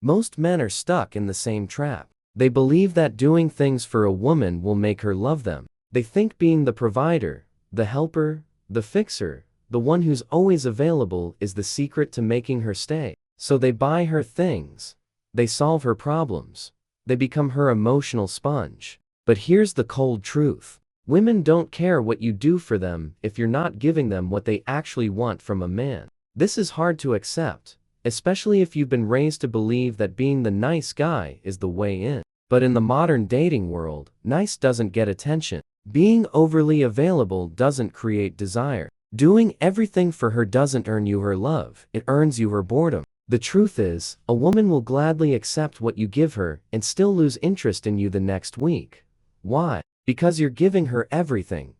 Most men are stuck in the same trap. They believe that doing things for a woman will make her love them. They think being the provider, the helper, the fixer, the one who's always available is the secret to making her stay. So they buy her things. They solve her problems. They become her emotional sponge. But here's the cold truth. Women don't care what you do for them if you're not giving them what they actually want from a man. This is hard to accept, especially if you've been raised to believe that being the nice guy is the way in. But in the modern dating world, nice doesn't get attention. Being overly available doesn't create desire. Doing everything for her doesn't earn you her love, it earns you her boredom. The truth is, a woman will gladly accept what you give her and still lose interest in you the next week. Why? Because you're giving her everything,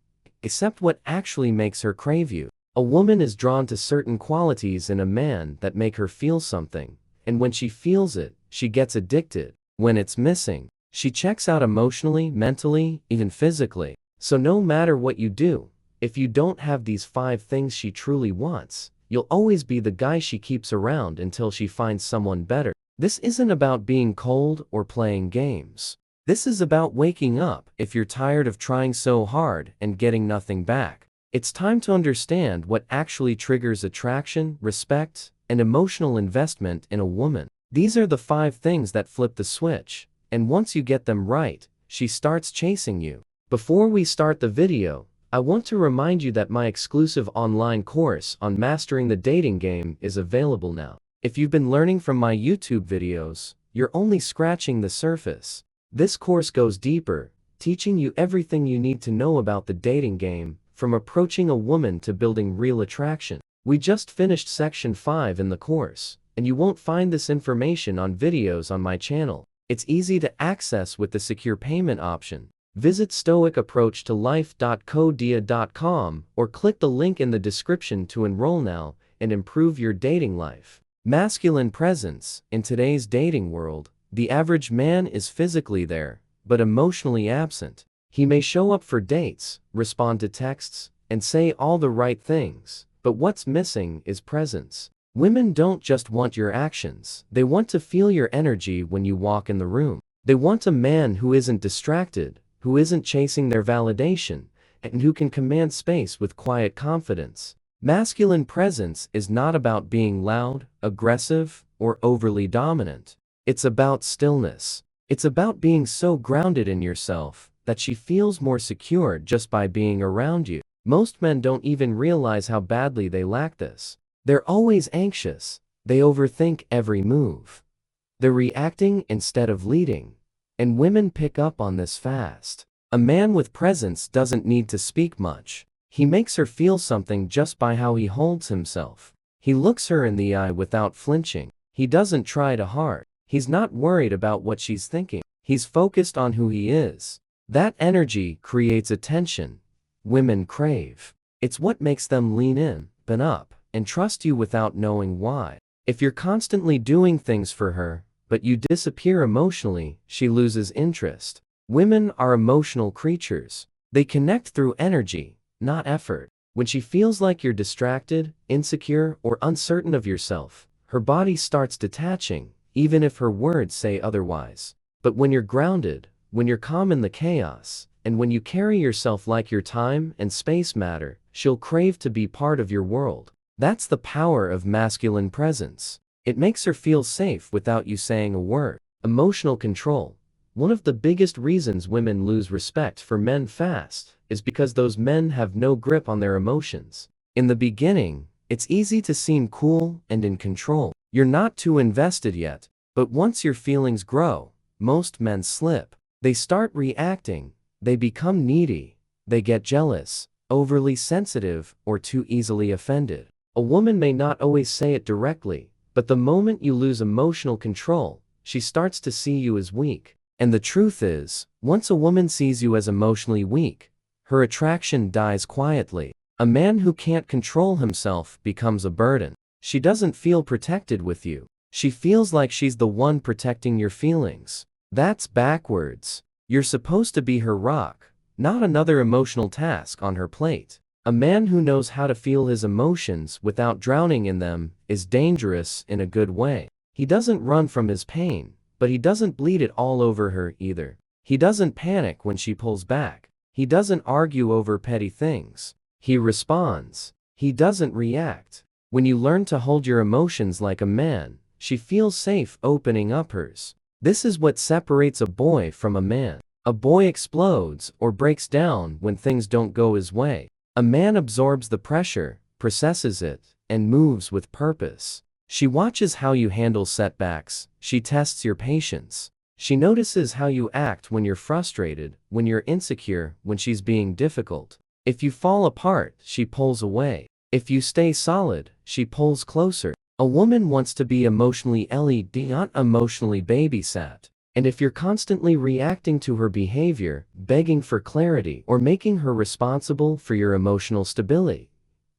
except what actually makes her crave you. A woman is drawn to certain qualities in a man that make her feel something, and when she feels it, she gets addicted. When it's missing, she checks out emotionally, mentally, even physically. So no matter what you do, if you don't have these 5 things she truly wants, you'll always be the guy she keeps around until she finds someone better. This isn't about being cold or playing games. This is about waking up if you're tired of trying so hard and getting nothing back. It's time to understand what actually triggers attraction, respect, and emotional investment in a woman. These are the 5 things that flip the switch, and once you get them right, she starts chasing you. Before we start the video, I want to remind you that my exclusive online course on mastering the dating game is available now. If you've been learning from my YouTube videos, you're only scratching the surface. This course goes deeper, teaching you everything you need to know about the dating game, from approaching a woman to building real attraction. We just finished section 5 in the course, and you won't find this information on videos on my channel. It's easy to access with the secure payment option. Visit stoicapproachtolife.codia.com or click the link in the description to enroll now and improve your dating life. Masculine presence. In today's dating world, the average man is physically there, but emotionally absent. He may show up for dates, respond to texts, and say all the right things, but what's missing is presence. Women don't just want your actions, they want to feel your energy when you walk in the room. They want a man who isn't distracted, who isn't chasing their validation, and who can command space with quiet confidence. Masculine presence is not about being loud, aggressive, or overly dominant. It's about stillness. It's about being so grounded in yourself that she feels more secure just by being around you. Most men don't even realize how badly they lack this. They're always anxious. They overthink every move. They're reacting instead of leading. And women pick up on this fast. A man with presence doesn't need to speak much. He makes her feel something just by how he holds himself. He looks her in the eye without flinching. He doesn't try too hard. He's not worried about what she's thinking. He's focused on who he is. That energy creates attention. Women crave. It's what makes them lean in, open up, and trust you without knowing why. If you're constantly doing things for her, but you disappear emotionally, she loses interest. Women are emotional creatures. They connect through energy, not effort. When she feels like you're distracted, insecure, or uncertain of yourself, her body starts detaching, even if her words say otherwise. But when you're grounded, when you're calm in the chaos, and when you carry yourself like your time and space matter, she'll crave to be part of your world. That's the power of masculine presence. It makes her feel safe without you saying a word. Emotional control. One of the biggest reasons women lose respect for men fast is because those men have no grip on their emotions. In the beginning, it's easy to seem cool and in control. You're not too invested yet, but once your feelings grow, most men slip. They start reacting, they become needy, they get jealous, overly sensitive, or too easily offended. A woman may not always say it directly, but the moment you lose emotional control, she starts to see you as weak. And the truth is, once a woman sees you as emotionally weak, her attraction dies quietly. A man who can't control himself becomes a burden. She doesn't feel protected with you. She feels like she's the one protecting your feelings. That's backwards. You're supposed to be her rock, not another emotional task on her plate. A man who knows how to feel his emotions without drowning in them is dangerous in a good way. He doesn't run from his pain, but he doesn't bleed it all over her either. He doesn't panic when she pulls back. He doesn't argue over petty things. He responds. He doesn't react. When you learn to hold your emotions like a man, she feels safe opening up hers. This is what separates a boy from a man. A boy explodes or breaks down when things don't go his way. A man absorbs the pressure, processes it, and moves with purpose. She watches how you handle setbacks. She tests your patience. She notices how you act when you're frustrated, when you're insecure, when she's being difficult. If you fall apart, she pulls away. If you stay solid, she pulls closer. A woman wants to be emotionally led, not emotionally babysat. And if you're constantly reacting to her behavior, begging for clarity, or making her responsible for your emotional stability,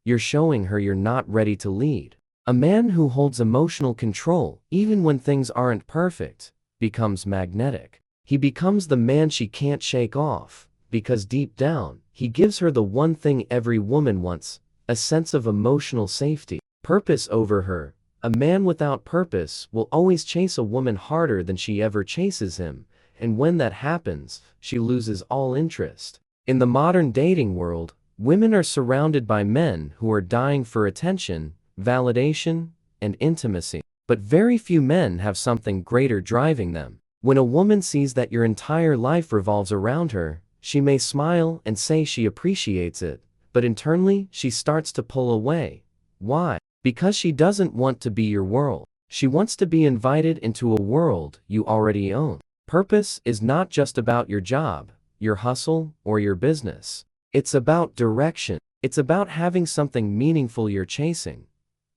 you're showing her you're not ready to lead. A man who holds emotional control, even when things aren't perfect, becomes magnetic. He becomes the man she can't shake off, because deep down, he gives her the one thing every woman wants, a sense of emotional safety. Purpose over her. A man without purpose will always chase a woman harder than she ever chases him, and when that happens, she loses all interest. In the modern dating world, women are surrounded by men who are dying for attention, validation, and intimacy. But very few men have something greater driving them. When a woman sees that your entire life revolves around her, she may smile and say she appreciates it, but internally she starts to pull away. Why? Because she doesn't want to be your world. She wants to be invited into a world you already own. Purpose is not just about your job, your hustle, or your business. It's about direction. It's about having something meaningful you're chasing.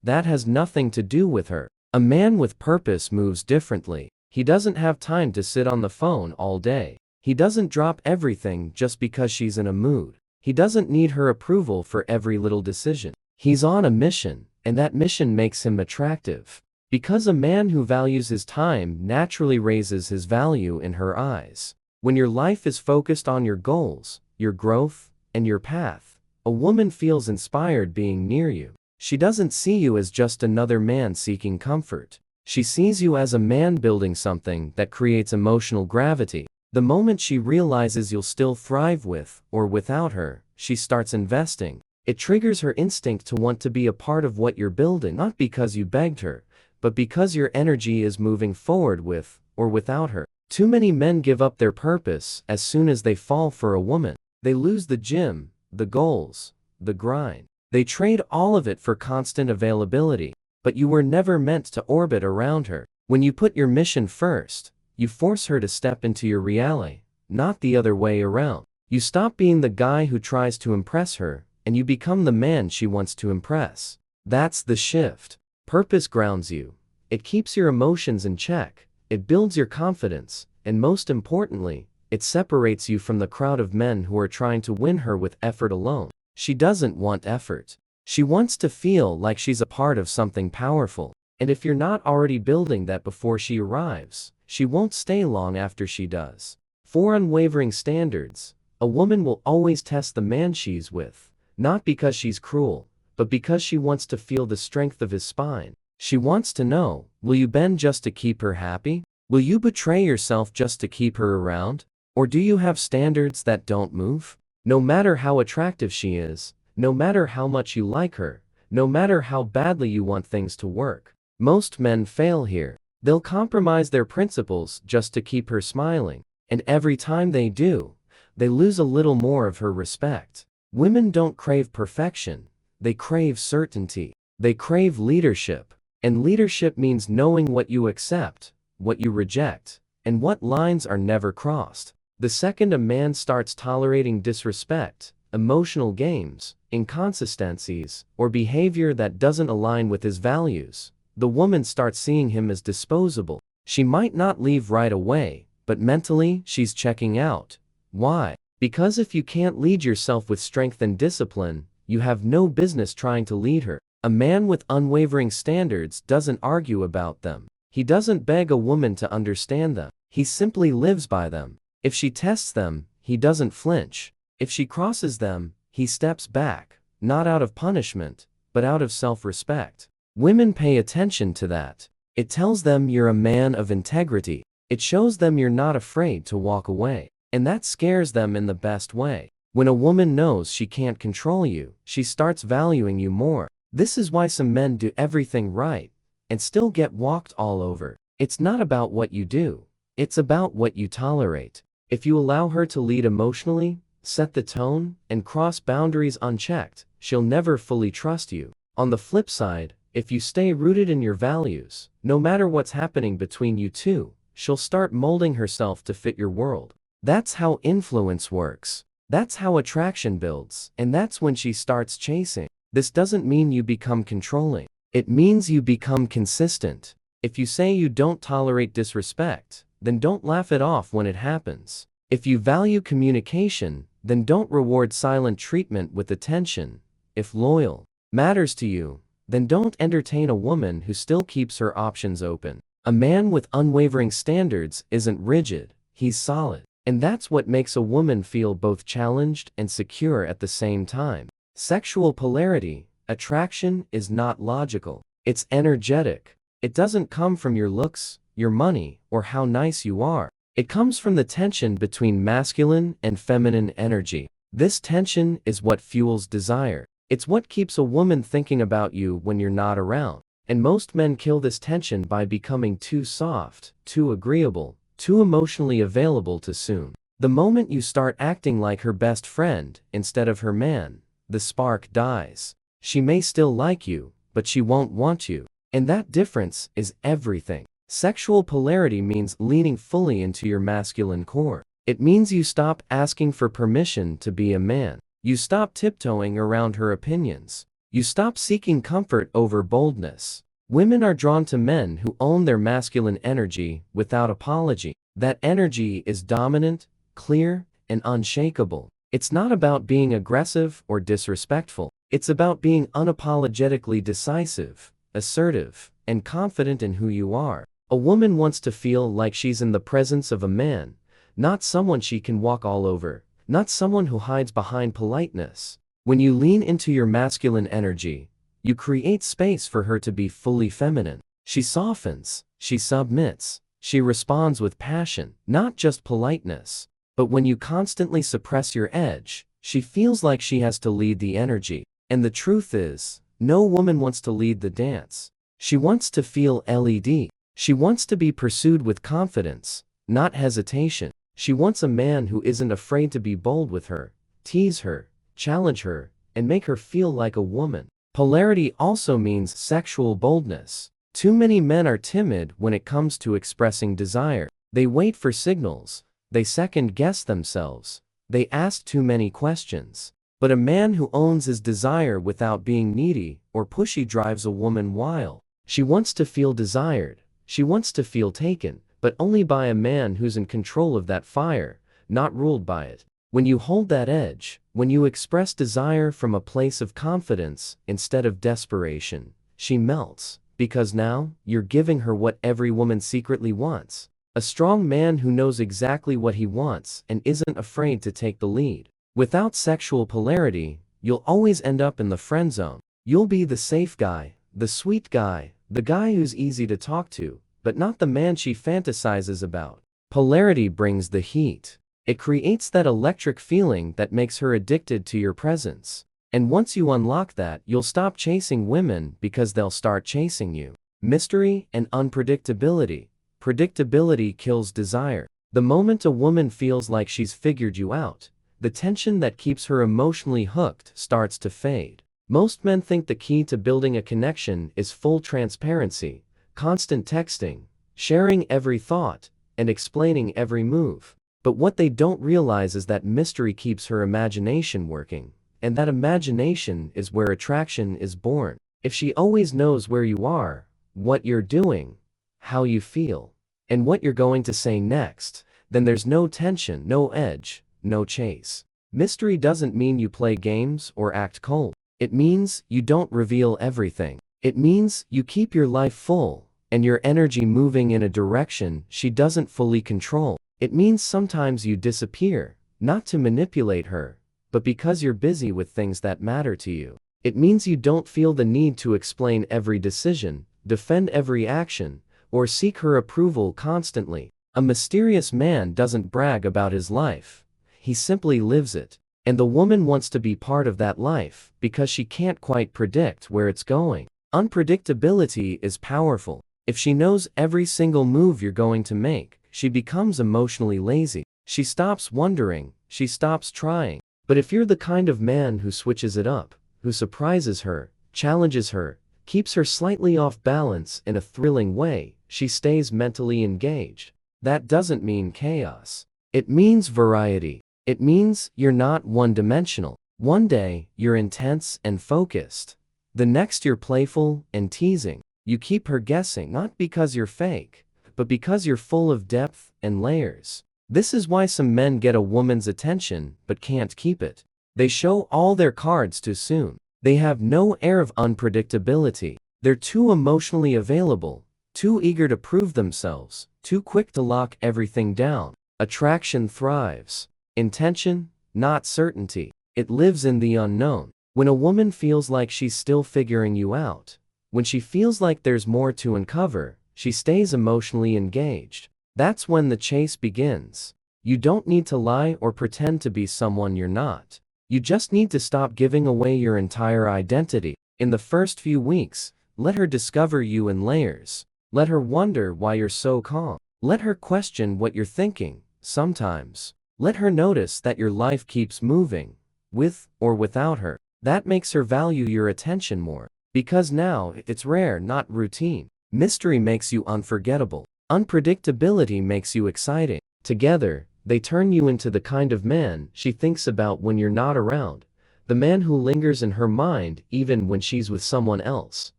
That has nothing to do with her. A man with purpose moves differently. He doesn't have time to sit on the phone all day. He doesn't drop everything just because she's in a mood. He doesn't need her approval for every little decision. He's on a mission, and that mission makes him attractive. Because a man who values his time naturally raises his value in her eyes. When your life is focused on your goals, your growth, and your path, a woman feels inspired being near you. She doesn't see you as just another man seeking comfort. She sees you as a man building something that creates emotional gravity. The moment she realizes you'll still thrive with or without her, she starts investing. It triggers her instinct to want to be a part of what you're building, not because you begged her, but because your energy is moving forward with or without her. Too many men give up their purpose as soon as they fall for a woman. They lose the gym, the goals, the grind. They trade all of it for constant availability. But you were never meant to orbit around her. When you put your mission first, you force her to step into your reality, not the other way around. You stop being the guy who tries to impress her, and you become the man she wants to impress. That's the shift. Purpose grounds you. It keeps your emotions in check. It builds your confidence, and most importantly, it separates you from the crowd of men who are trying to win her with effort alone. She doesn't want effort. She wants to feel like she's a part of something powerful. And if you're not already building that before she arrives, she won't stay long after she does. 4 unwavering standards. A woman will always test the man she's with, not because she's cruel, but because she wants to feel the strength of his spine. She wants to know, will you bend just to keep her happy? Will you betray yourself just to keep her around? Or do you have standards that don't move? No matter how attractive she is, no matter how much you like her, no matter how badly you want things to work, most men fail here. They'll compromise their principles just to keep her smiling, and every time they do, they lose a little more of her respect. Women don't crave perfection, they crave certainty. They crave leadership, and leadership means knowing what you accept, what you reject, and what lines are never crossed. The second a man starts tolerating disrespect, emotional games, inconsistencies, or behavior that doesn't align with his values, the woman starts seeing him as disposable. She might not leave right away, but mentally, she's checking out. Why? Because if you can't lead yourself with strength and discipline, you have no business trying to lead her. A man with unwavering standards doesn't argue about them. He doesn't beg a woman to understand them. He simply lives by them. If she tests them, he doesn't flinch. If she crosses them, he steps back, not out of punishment, but out of self-respect. Women pay attention to that. It tells them you're a man of integrity. It shows them you're not afraid to walk away. And that scares them in the best way. When a woman knows she can't control you, she starts valuing you more. This is why some men do everything right and still get walked all over. It's not about what you do. It's about what you tolerate. If you allow her to lead emotionally, set the tone, and cross boundaries unchecked, she'll never fully trust you. On the flip side, if you stay rooted in your values, no matter what's happening between you two, she'll start molding herself to fit your world. That's how influence works. That's how attraction builds, and that's when she starts chasing. This doesn't mean you become controlling. It means you become consistent. If you say you don't tolerate disrespect, then don't laugh it off when it happens. If you value communication, then don't reward silent treatment with attention. If loyal matters to you, then don't entertain a woman who still keeps her options open. A man with unwavering standards isn't rigid, he's solid. And that's what makes a woman feel both challenged and secure at the same time. Sexual polarity, attraction, is not logical. It's energetic. It doesn't come from your looks, your money, or how nice you are. It comes from the tension between masculine and feminine energy. This tension is what fuels desire. It's what keeps a woman thinking about you when you're not around. And most men kill this tension by becoming too soft, too agreeable, too emotionally available too soon. The moment you start acting like her best friend instead of her man, the spark dies. She may still like you, but she won't want you. And that difference is everything. Sexual polarity means leaning fully into your masculine core. It means you stop asking for permission to be a man. You stop tiptoeing around her opinions. You stop seeking comfort over boldness. Women are drawn to men who own their masculine energy without apology. That energy is dominant, clear, and unshakable. It's not about being aggressive or disrespectful. It's about being unapologetically decisive, assertive, and confident in who you are. A woman wants to feel like she's in the presence of a man, not someone she can walk all over, not someone who hides behind politeness. When you lean into your masculine energy, you create space for her to be fully feminine. She softens, she submits, she responds with passion, not just politeness. But when you constantly suppress your edge, she feels like she has to lead the energy. And the truth is, no woman wants to lead the dance. She wants to feel led. She wants to be pursued with confidence, not hesitation. She wants a man who isn't afraid to be bold with her, tease her, challenge her, and make her feel like a woman. Polarity also means sexual boldness. Too many men are timid when it comes to expressing desire. They wait for signals. They second-guess themselves. They ask too many questions. But a man who owns his desire without being needy or pushy drives a woman wild. She wants to feel desired. She wants to feel taken, but only by a man who's in control of that fire, not ruled by it. When you hold that edge, when you express desire from a place of confidence instead of desperation, she melts, because now you're giving her what every woman secretly wants. A strong man who knows exactly what he wants and isn't afraid to take the lead. Without sexual polarity, you'll always end up in the friend zone. You'll be the safe guy, the sweet guy, the guy who's easy to talk to, but not the man she fantasizes about. Polarity brings the heat. It creates that electric feeling that makes her addicted to your presence. And once you unlock that, you'll stop chasing women because they'll start chasing you. Mystery and unpredictability. Predictability kills desire. The moment a woman feels like she's figured you out, the tension that keeps her emotionally hooked starts to fade. Most men think the key to building a connection is full transparency, constant texting, sharing every thought, and explaining every move. But what they don't realize is that mystery keeps her imagination working, and that imagination is where attraction is born. If she always knows where you are, what you're doing, how you feel, and what you're going to say next, then there's no tension, no edge, no chase. Mystery doesn't mean you play games or act cold. It means you don't reveal everything. It means you keep your life full and your energy moving in a direction she doesn't fully control. It means sometimes you disappear, not to manipulate her, but because you're busy with things that matter to you. It means you don't feel the need to explain every decision, defend every action, or seek her approval constantly. A mysterious man doesn't brag about his life. He simply lives it. And the woman wants to be part of that life because she can't quite predict where it's going. Unpredictability is powerful. If she knows every single move you're going to make, she becomes emotionally lazy. She stops wondering, she stops trying. But if you're the kind of man who switches it up, who surprises her, challenges her, keeps her slightly off balance in a thrilling way, she stays mentally engaged. That doesn't mean chaos. It means variety. It means you're not one-dimensional. One day, you're intense and focused. The next you're playful and teasing. You keep her guessing not because you're fake, but because you're full of depth and layers. This is why some men get a woman's attention but can't keep it. They show all their cards too soon. They have no air of unpredictability. They're too emotionally available, too eager to prove themselves, too quick to lock everything down. Attraction thrives. Intention, not certainty. It lives in the unknown. When a woman feels like she's still figuring you out, when she feels like there's more to uncover, she stays emotionally engaged. That's when the chase begins. You don't need to lie or pretend to be someone you're not. You just need to stop giving away your entire identity. In the first few weeks, let her discover you in layers. Let her wonder why you're so calm. Let her question what you're thinking, sometimes. Let her notice that your life keeps moving, with or without her. That makes her value your attention more. Because now, it's rare, not routine. Mystery makes you unforgettable. Unpredictability makes you exciting. Together, they turn you into the kind of man she thinks about when you're not around. The man who lingers in her mind even when she's with someone else.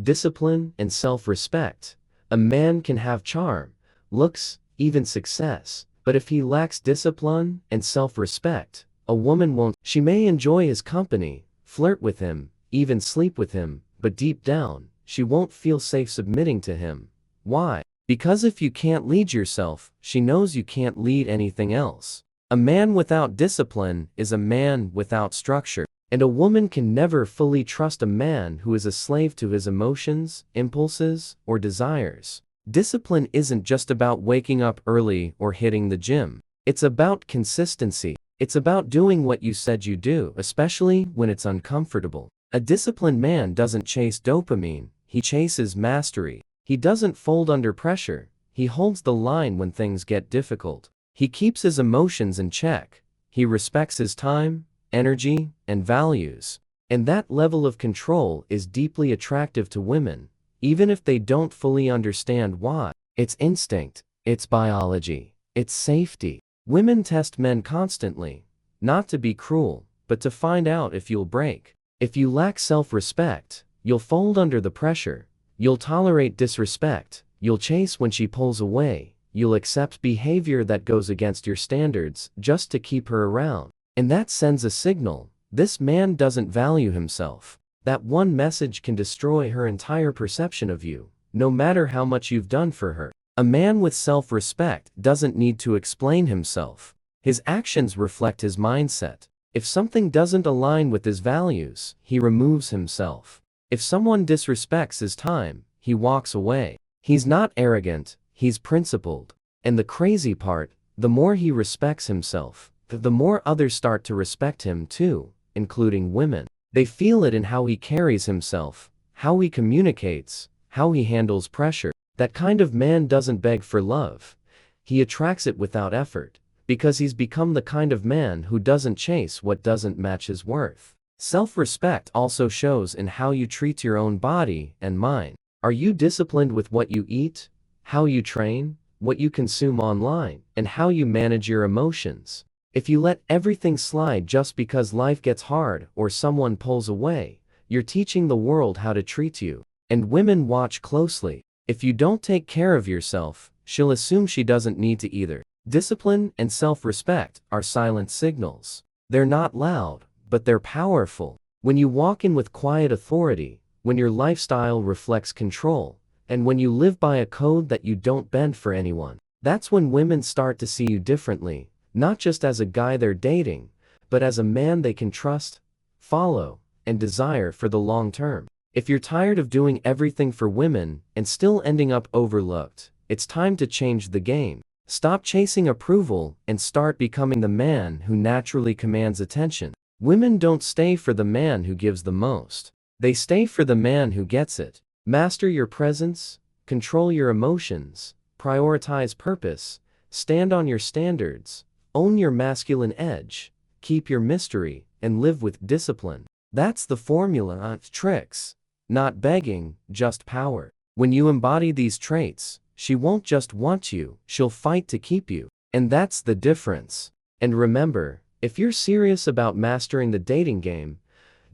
Discipline and self-respect. A man can have charm, looks, even success. But if he lacks discipline and self-respect, a woman won't. She may enjoy his company, flirt with him, even sleep with him, but deep down, she won't feel safe submitting to him. Why? Because if you can't lead yourself, she knows you can't lead anything else. A man without discipline is a man without structure. And a woman can never fully trust a man who is a slave to his emotions, impulses, or desires. Discipline isn't just about waking up early or hitting the gym. It's about consistency. It's about doing what you said you do, especially when it's uncomfortable. A disciplined man doesn't chase dopamine, he chases mastery. He doesn't fold under pressure, he holds the line when things get difficult. He keeps his emotions in check. He respects his time, energy, and values. And that level of control is deeply attractive to women, even if they don't fully understand why. It's instinct, it's biology, it's safety. Women test men constantly, not to be cruel, but to find out if you'll break. If you lack self-respect, you'll fold under the pressure. You'll tolerate disrespect, you'll chase when she pulls away, you'll accept behavior that goes against your standards just to keep her around. And that sends a signal: this man doesn't value himself. That one message can destroy her entire perception of you, no matter how much you've done for her. A man with self-respect doesn't need to explain himself. His actions reflect his mindset. If something doesn't align with his values, he removes himself. If someone disrespects his time, he walks away. He's not arrogant, he's principled. And the crazy part, the more he respects himself, the more others start to respect him too, including women. They feel it in how he carries himself, how he communicates, how he handles pressure. That kind of man doesn't beg for love. He attracts it without effort, because he's become the kind of man who doesn't chase what doesn't match his worth. Self-respect also shows in how you treat your own body and mind. Are you disciplined with what you eat, how you train, what you consume online, and how you manage your emotions? If you let everything slide just because life gets hard or someone pulls away, you're teaching the world how to treat you. And women watch closely. If you don't take care of yourself, she'll assume she doesn't need to either. Discipline and self-respect are silent signals. They're not loud, but they're powerful. When you walk in with quiet authority, when your lifestyle reflects control, and when you live by a code that you don't bend for anyone, that's when women start to see you differently, not just as a guy they're dating, but as a man they can trust, follow, and desire for the long term. If you're tired of doing everything for women and still ending up overlooked, it's time to change the game. Stop chasing approval and start becoming the man who naturally commands attention. Women don't stay for the man who gives the most. They stay for the man who gets it. Master your presence, control your emotions, prioritize purpose, stand on your standards, own your masculine edge, keep your mystery, and live with discipline. That's the formula, not tricks. Not begging, just power. When you embody these traits, she won't just want you, she'll fight to keep you. And that's the difference. And remember, if you're serious about mastering the dating game,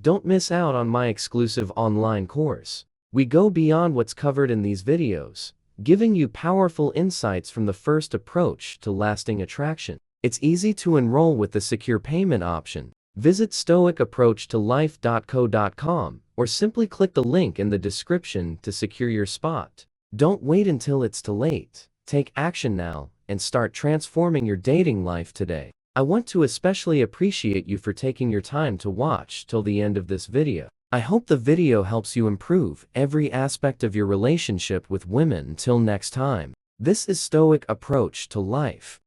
don't miss out on my exclusive online course. We go beyond what's covered in these videos, giving you powerful insights from the first approach to lasting attraction. It's easy to enroll with the secure payment option. Visit stoicapproachtolife.co.com or simply click the link in the description to secure your spot. Don't wait until it's too late. Take action now and start transforming your dating life today. I want to especially appreciate you for taking your time to watch till the end of this video. I hope the video helps you improve every aspect of your relationship with women. Until next time, this is Stoic Approach to Life.